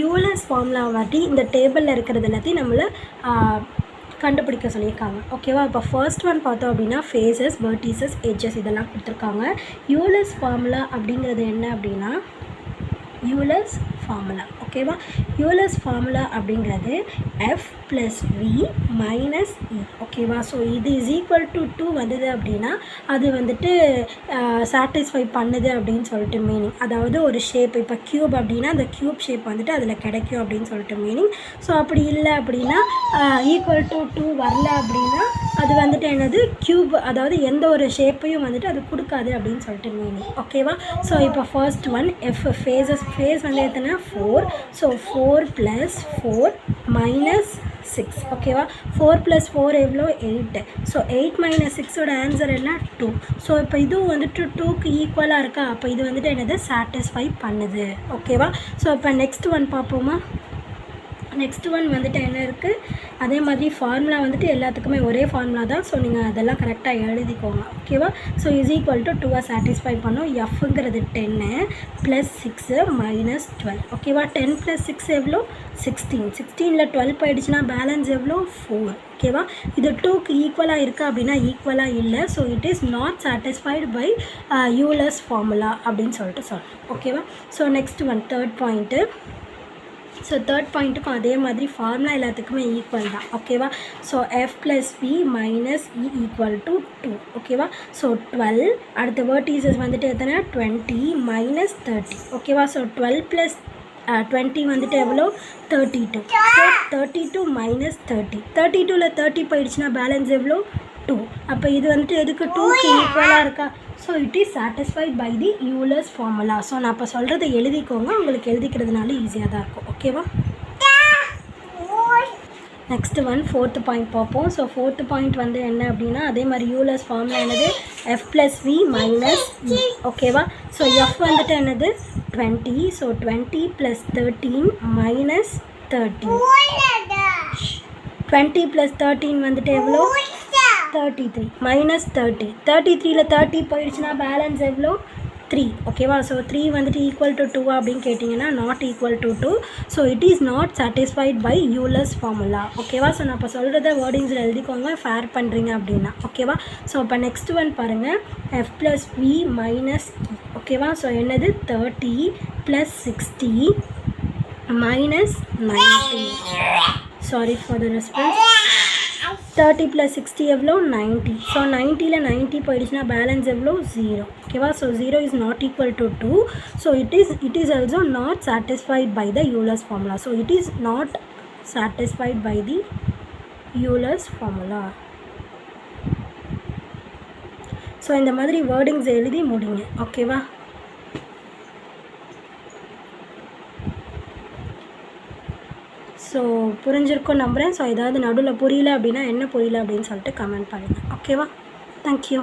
Euler's formula வாட்டி இந்த டேபிளில் இருக்கிறது எல்லாத்தையும் நம்மளை கண்டுபிடிக்க சொல்லியிருக்காங்க. ஓகேவா? இப்போ ஃபர்ஸ்ட் ஒன் பார்த்தோம் அப்படின்னா ஃபேஸஸ், வெர்டிசஸ், எட்ஜஸ் இதெல்லாம் கொடுத்துருக்காங்க. யூலர்ஸ் ஃபார்முலா அப்படிங்கிறது என்ன அப்படின்னா யூலர்ஸ் ஃபார்முலா. ஓகேவா? யூலர்ஸ் ஃபார்முலா அப்படிங்கிறது எஃப் ப்ளஸ் வி மைனஸ் இ. ஓகேவா? ஸோ இது இஸ் ஈக்குவல் டு 2 வந்தது அப்படின்னா அது வந்துட்டு சாட்டிஸ்ஃபை பண்ணுது அப்படின்னு சொல்லிட்டு மீனிங். அதாவது ஒரு ஷேப் இப்போ க்யூப் அப்படின்னா அந்த க்யூப் ஷேப் வந்துட்டு அதில் கிடைக்கும் அப்படின்னு சொல்லிட்டு மீனிங். ஸோ அப்படி இல்லை அப்படின்னா ஈக்குவல் டு 2 வரல அப்படின்னா அது வந்துட்டு என்னது க்யூப், அதாவது எந்த ஒரு ஷேப்பையும் வந்துட்டு அது கொடுக்காது அப்படின்னு சொல்லிட்டு மீனிங். ஓகேவா? ஸோ இப்போ ஃபர்ஸ்ட் ஒன் எஃப் ஃபேஸ் வந்து எத்தனை 4. ஸோ 4 + 4 - 6. ஓகேவா? 4 + 4 எவ்வளோ 8. ஸோ 8 - 6ஓட ஆன்சர் என்ன 2. ஸோ இப்போ இதுவும் வந்துட்டு 2க்கு ஈக்குவலாக இருக்கா? அப்போ இது வந்துட்டு என்னது சாட்டிஸ்ஃபை பண்ணுது. ஓகேவா? ஸோ இப்போ நெக்ஸ்ட் ஒன் பார்ப்போமா? நெக்ஸ்ட் ஒன் வந்துட்டு என்ன இருக்குது, அதே மாதிரி ஃபார்முலா வந்துட்டு எல்லாத்துக்குமே ஒரே ஃபார்முலா தான். ஸோ நீங்கள் அதெல்லாம் கரெக்டாக எழுதிக்கோங்க. ஓகேவா? So is equal to 2 satisfy பண்ணும். எஃப்ங்கிறது 10 + 6 - 12. ஓகேவா? 10 + 6 எவ்வளோ 16. 16ல் 12 போயிடுச்சுன்னா பேலன்ஸ் எவ்வளோ 4. ஓகேவா? இது 2க்கு ஈக்குவலாக இருக்கா அப்படின்னா ஈக்குவலாக இல்லை. So it is not satisfied by Euler's formula அப்படின்னு சொல்லிட்டு சொல்லணும். ஓகேவா? So next one third point. So third பாயிண்ட்டுக்கும் அதே மாதிரி ஃபார்முலா எல்லாத்துக்குமே ஈக்குவல் தான். ஓகேவா? So F plus V minus E equal to 2. ஓகேவா? ஸோ 12 அடுத்த வேர்டிசஸ் வந்துட்டு எத்தனை 20 - 30. ஓகேவா? ஸோ 12 + 20 வந்துட்டு எவ்வளோ 32. ஸோ 32 - 30. 32ல் 30 போயிடுச்சுன்னா பேலன்ஸ் எவ்வளோ 2. அப்போ இது வந்துட்டு எதுக்கு 2க்கு ஈக்குவலாக இருக்கா? So it is satisfied by the Euler's formula. ஸோ நான் இப்போ சொல்கிறத எழுதிக்கோங்க, உங்களுக்கு எழுதிக்கிறதுனால ஈஸியாக தான் இருக்கும். ஓகேவா? நெக்ஸ்ட் ஒன் ஃபோர்த்து பாயிண்ட் பார்ப்போம். ஸோ ஃபோர்த்து பாயிண்ட் வந்து என்ன அப்படின்னா அதே மாதிரி யூலர்ஸ் ஃபார்முலா என்னது எஃப் ப்ளஸ் வி மைனஸ் இ. ஓகேவா? ஸோ எஃப் வந்துட்டு என்னது 20. ஸோ 20 + 13 - 13. 20 + 13 வந்துட்டு எவ்வளோ 33 - 30. 33ல் 30 போயிடுச்சுன்னா பேலன்ஸ் எவ்வளோ 3. ஓகேவா? ஸோ 3 வந்துட்டு ஈக்குவல் டு 2 அப்படின்னு கேட்டிங்கன்னா not equal to 2. So it is not satisfied by Euler's formula. ஓகேவா? ஸோ நான் இப்போ சொல்கிறத வேர்டிங்ஸில் எழுதிக்கோங்க ஃபேர் பண்ணுறீங்க அப்படின்னா. ஓகேவா? ஸோ இப்போ நெக்ஸ்ட் ஒன் பாருங்கள் எஃப் ப்ளஸ் வி மைனஸ் இ. ஓகேவா? ஸோ என்னது 30 + 60 - 19. Sorry for the response. 30 + 60 எவ்வளோ 90. ஸோ 90ல் 90 போயிடுச்சுன்னா பேலன்ஸ் எவ்வளோ 0. ஓகேவா? So 0 is not equal to 2. So it is also not satisfied by the Euler's formula. So it is not satisfied by the Euler's formula. So இந்த மாதிரி wordings எழுதி முடிங்க. ஓகேவா? So புரிஞ்சிருக்கும் நம்புகிறேன். ஸோ ஏதாவது நடுவில் புரியல அப்படின்னா என்ன புரியல அப்படின்னு சொல்லிட்டு கமெண்ட் பண்ணுங்கள். ஓகேவா? தேங்க்யூ.